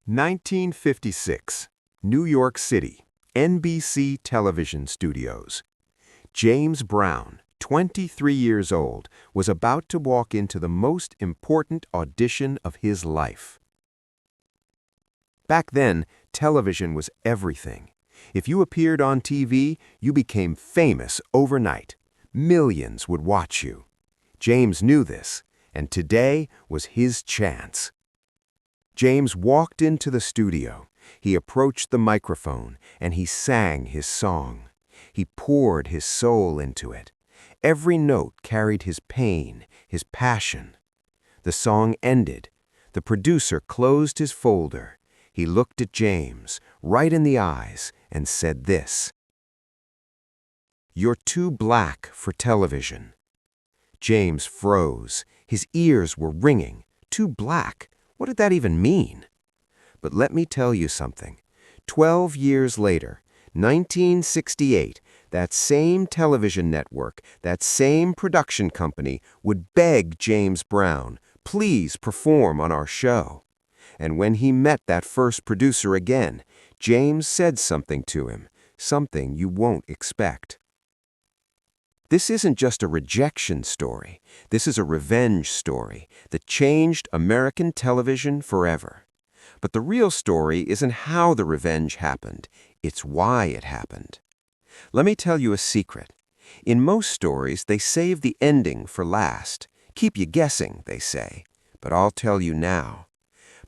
1956, New York City, NBC Television Studios. James Brown, 23 years old, was about to walk into the most important audition of his life. Back then, television was everything. If you appeared on TV, you became famous overnight. Millions would watch you. James knew this, and today was his chance. James walked into the studio. He approached the microphone, and he sang his song. He poured his soul into it. Every note carried his pain, his passion. The song ended. The producer closed his folder. He looked at James, right in the eyes, and said this: "You're too black for television." James froze. His ears were ringing. Too black? What did that even mean? But let me tell you something. 12 years later, 1968, that same television network, that same production company would beg James Brown, please perform on our show. And when he met that first producer again, James said something to him, something you won't expect. This isn't just a rejection story. This is a revenge story that changed American television forever. But the real story isn't how the revenge happened. It's why it happened. Let me tell you a secret. In most stories, they save the ending for last. Keep you guessing, they say. But I'll tell you now.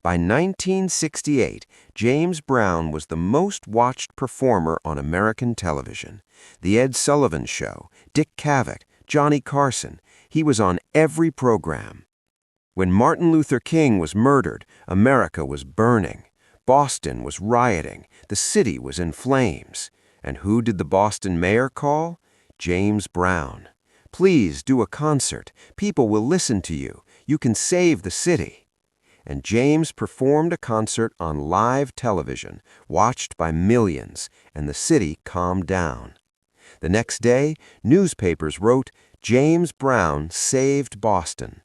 By 1968, James Brown was the most watched performer on American television. The Ed Sullivan Show, Dick Cavett, Johnny Carson. He was on every program. When Martin Luther King was murdered, America was burning. Boston was rioting. The city was in flames. And who did the Boston mayor call? James Brown. Please do a concert. People will listen to you. You can save the city. And James performed a concert on live television, watched by millions, and the city calmed down. The next day, newspapers wrote, "James Brown saved Boston."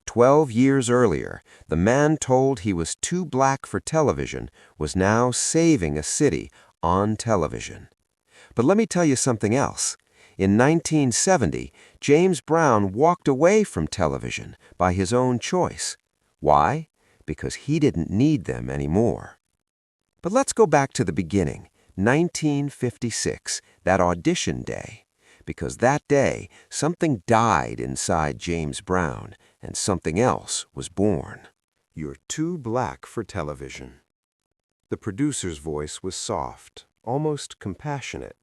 12 years earlier, the man told he was too black for television was now saving a city on television. But let me tell you something else. In 1970, James Brown walked away from television by his own choice. Why? Because he didn't need them anymore. But let's go back to the beginning, 1956, that audition day. Because that day, something died inside James Brown, and something else was born. "You're too black for television." The producer's voice was soft, almost compassionate.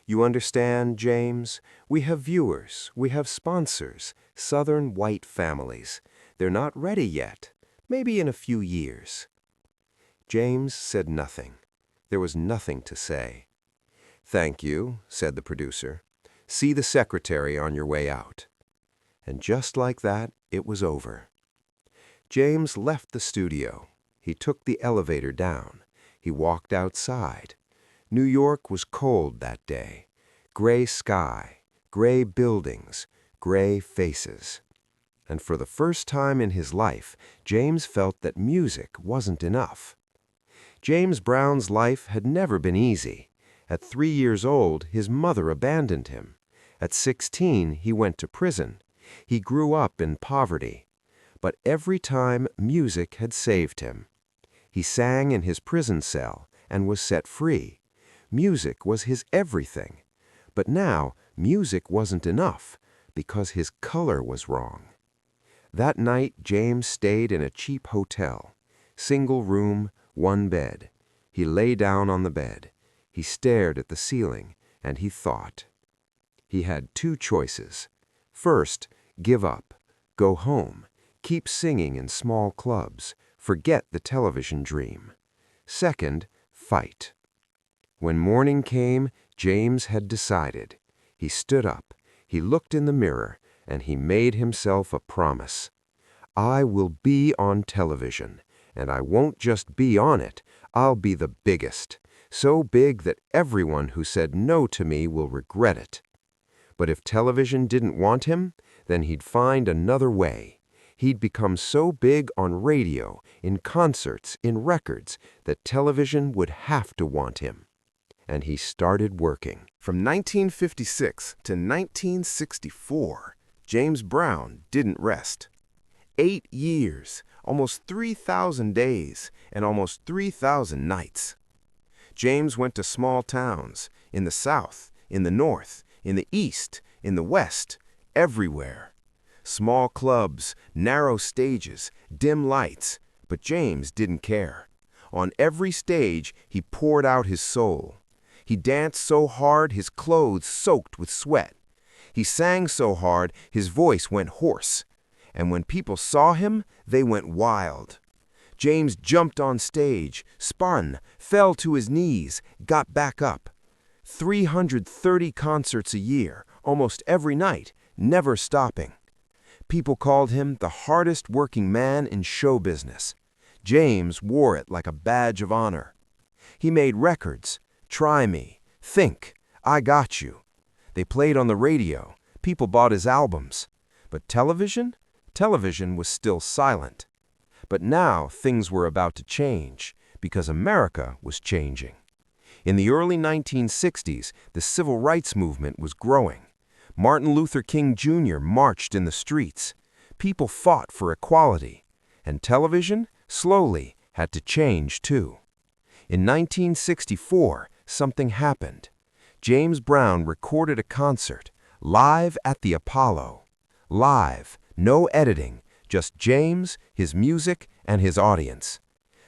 "You understand, James? We have viewers, we have sponsors, Southern white families. They're not ready yet. Maybe in a few years." James said nothing. There was nothing to say. "Thank you," said the producer. "See the secretary on your way out." And just like that, it was over. James left the studio. He took the elevator down. He walked outside. New York was cold that day. Gray sky, gray buildings, gray faces. And for the first time in his life, James felt that music wasn't enough. James Brown's life had never been easy. At 3 years old, his mother abandoned him. At 16, he went to prison. He grew up in poverty. But every time, music had saved him. He sang in his prison cell and was set free. Music was his everything. But now, music wasn't enough because his color was wrong. That night, James stayed in a cheap hotel. Single room, one bed. He lay down on the bed. He stared at the ceiling, and he thought. He had two choices. First, give up, go home, keep singing in small clubs, forget the television dream. Second, fight. When morning came, James had decided. He stood up, he looked in the mirror, and he made himself a promise. "I will be on television, and I won't just be on it, I'll be the biggest, so big that everyone who said no to me will regret it." But if television didn't want him, then he'd find another way. He'd become so big on radio, in concerts, in records, that television would have to want him. And he started working. From 1956 to 1964, James Brown didn't rest. 8 years, almost 3,000 days, and almost 3,000 nights. James went to small towns, in the South, in the North, in the East, in the West, everywhere. Small clubs, narrow stages, dim lights, but James didn't care. On every stage, he poured out his soul. He danced so hard his clothes soaked with sweat. He sang so hard his voice went hoarse. And when people saw him, they went wild. James jumped on stage, spun, fell to his knees, got back up. 330 concerts a year, almost every night, never stopping. People called him the hardest working man in show business. James wore it like a badge of honor. He made records, Try Me, Think, I Got You. They played on the radio. People bought his albums. But television? Television was still silent. But now things were about to change, because America was changing. In the early 1960s, the civil rights movement was growing. Martin Luther King Jr. marched in the streets. People fought for equality. And television, slowly, had to change too. In 1964, something happened. James Brown recorded a concert, live at the Apollo. Live, no editing, just James, his music, and his audience.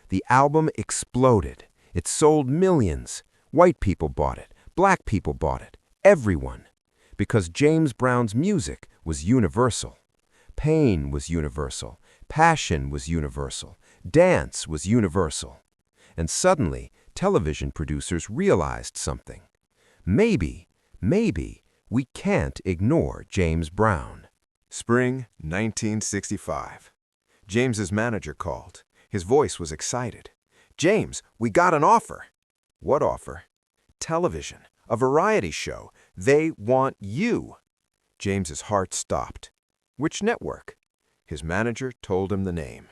The album exploded. It sold millions. White people bought it. Black people bought it. Everyone. Because James Brown's music was universal. Pain was universal. Passion was universal. Dance was universal. And suddenly, television producers realized something. Maybe we can't ignore James Brown. Spring 1965. James's manager called. His voice was excited. "James, we got an offer." "What offer?" "Television, a variety show. They want you." James's heart stopped. "Which network?" His manager told him the name.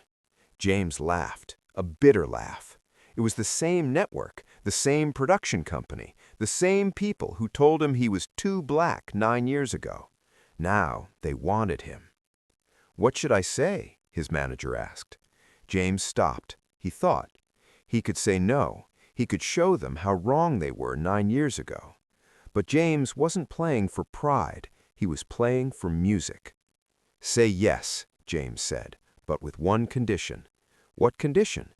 James laughed, a bitter laugh. It was the same network, the same production company, the same people who told him he was too black 9 years ago. Now they wanted him. "What should I say?" his manager asked. James stopped. He thought. He could say no. He could show them how wrong they were 9 years ago. But James wasn't playing for pride. He was playing for music. "Say yes," James said, "but with one condition." "What condition?"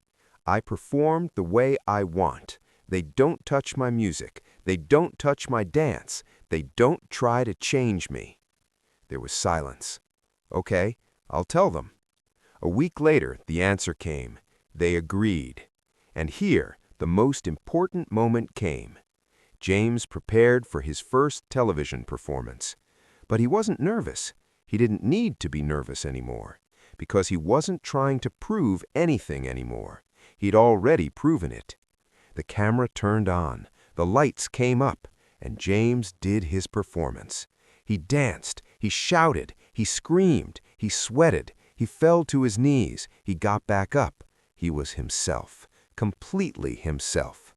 "I perform the way I want. They don't touch my music. They don't touch my dance. They don't try to change me." There was silence. "Okay, I'll tell them." A week later, the answer came. They agreed. And here, the most important moment came. James prepared for his first television performance. But he wasn't nervous. He didn't need to be nervous anymore, because he wasn't trying to prove anything anymore. He'd already proven it. The camera turned on, the lights came up, and James did his performance. He danced, he shouted, he screamed, he sweated, he fell to his knees, he got back up. He was himself, completely himself.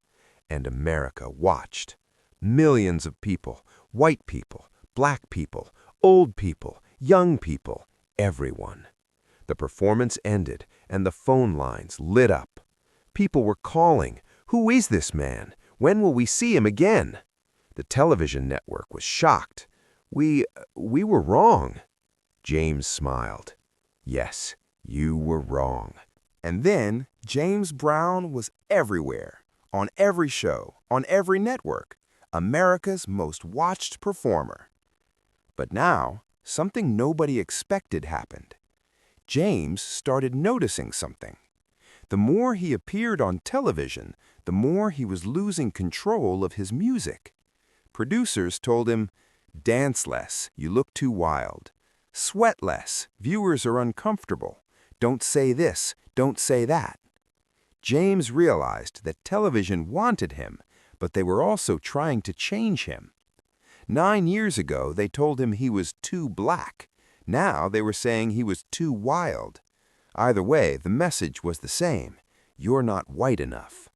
And America watched. Millions of people, white people, black people, old people, young people, everyone. The performance ended, and the phone lines lit up. People were calling, "Who is this man? When will we see him again?" The television network was shocked. We were wrong." James smiled. "Yes, you were wrong." And then James Brown was everywhere, on every show, on every network, America's most watched performer. But now, something nobody expected happened. James started noticing something. The more he appeared on television, the more he was losing control of his music. Producers told him, "Dance less, you look too wild. Sweat less, viewers are uncomfortable. Don't say this, don't say that." James realized that television wanted him, but they were also trying to change him. 9 years ago, they told him he was too black. Now they were saying he was too wild. Either way, the message was the same. You're not white enough.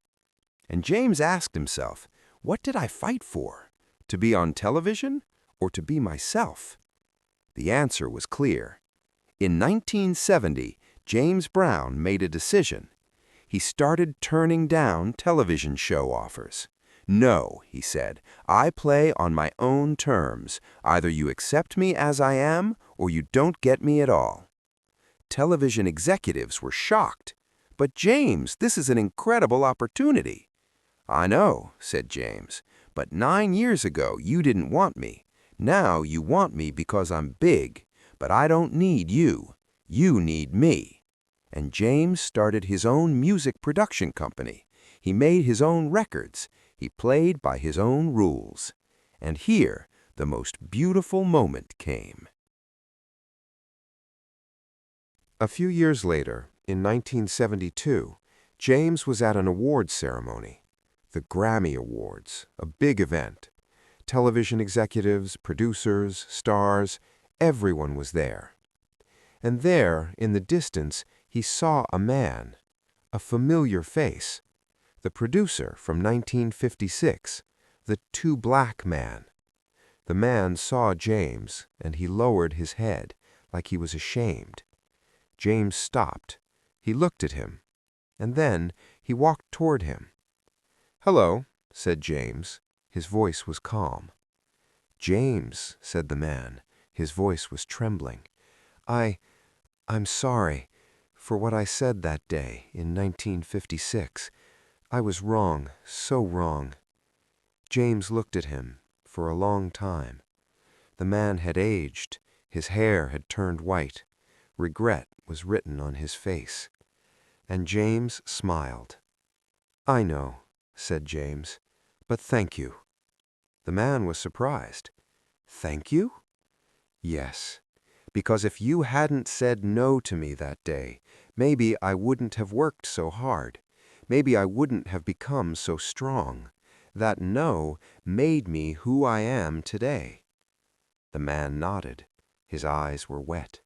And James asked himself, what did I fight for? To be on television or to be myself? The answer was clear. In 1970, James Brown made a decision. He started turning down television show offers. No, he said, I play on my own terms. Either you accept me as I am or you don't get me at all. Television executives were shocked. But James, this is an incredible opportunity. I know, said James, but 9 years ago you didn't want me. Now you want me because I'm big, but I don't need you. You need me. And James started his own music production company. He made his own records. He played by his own rules. And here, the most beautiful moment came. A few years later, in 1972, James was at an awards ceremony. The Grammy Awards, a big event. Television executives, producers, stars, everyone was there. And there, in the distance, he saw a man, a familiar face, the producer from 1956, the Too Black Man. The man saw James, and he lowered his head, like he was ashamed. James stopped. He looked at him, and then he walked toward him. "Hello," said James. His voice was calm. "James," said the man. His voice was trembling. I'm sorry for what I said that day in 1956. I was wrong, so wrong." James looked at him for a long time. The man had aged. His hair had turned white. Regret was written on his face. And James smiled. "I know," said James, "but thank you." The man was surprised. "Thank you?" "Yes, because if you hadn't said no to me that day, maybe I wouldn't have worked so hard. Maybe I wouldn't have become so strong. That no made me who I am today." The man nodded. His eyes were wet.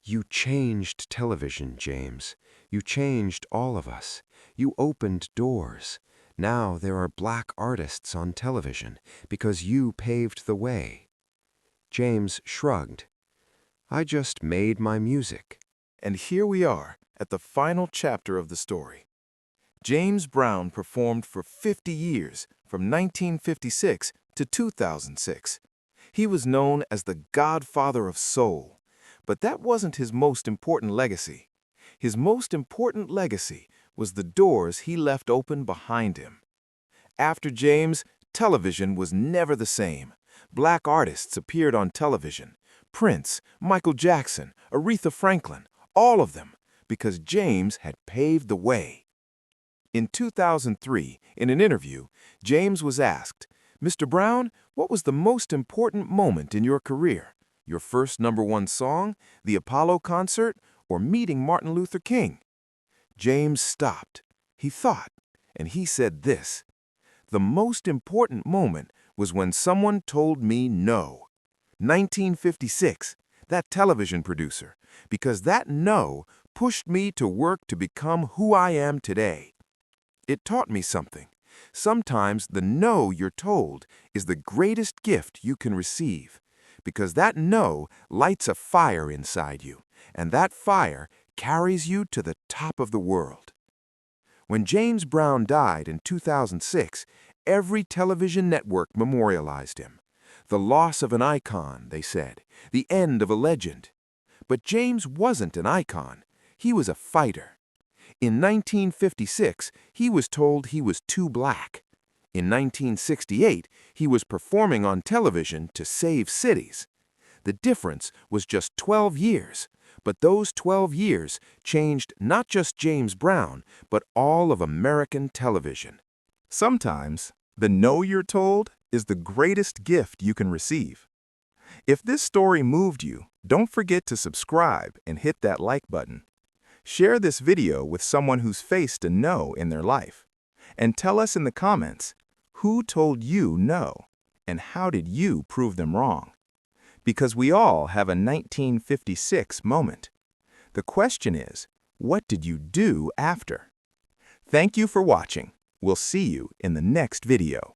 "You changed television, James. You changed all of us. You opened doors. Now there are black artists on television because you paved the way." James shrugged. "I just made my music." And here we are at the final chapter of the story. James Brown performed for 50 years, from 1956 to 2006. He was known as the Godfather of Soul. But that wasn't his most important legacy. His most important legacy was the doors he left open behind him. After James, television was never the same. Black artists appeared on television. Prince, Michael Jackson, Aretha Franklin, all of them, because James had paved the way. In 2003, in an interview, James was asked, "Mr. Brown, what was the most important moment in your career? Your first #1 song, the Apollo concert, or meeting Martin Luther King?" James stopped. He thought, and he said this: "The most important moment was when someone told me no." 1956, that television producer, because that no pushed me to work to become who I am today. It taught me something. Sometimes the no you're told is the greatest gift you can receive, because that no lights a fire inside you, and that fire carries you to the top of the world. When James Brown died in 2006, every television network memorialized him. The loss of an icon, they said, the end of a legend. But James wasn't an icon. He was a fighter. In 1956, he was told he was too black. In 1968, he was performing on television to save cities. The difference was just 12 years, but those 12 years changed not just James Brown, but all of American television. Sometimes, the no you're told is the greatest gift you can receive. If this story moved you, don't forget to subscribe and hit that like button. Share this video with someone who's faced a no in their life. And tell us in the comments, who told you no, and how did you prove them wrong? Because we all have a 1956 moment. The question is, what did you do after? Thank you for watching. We'll see you in the next video.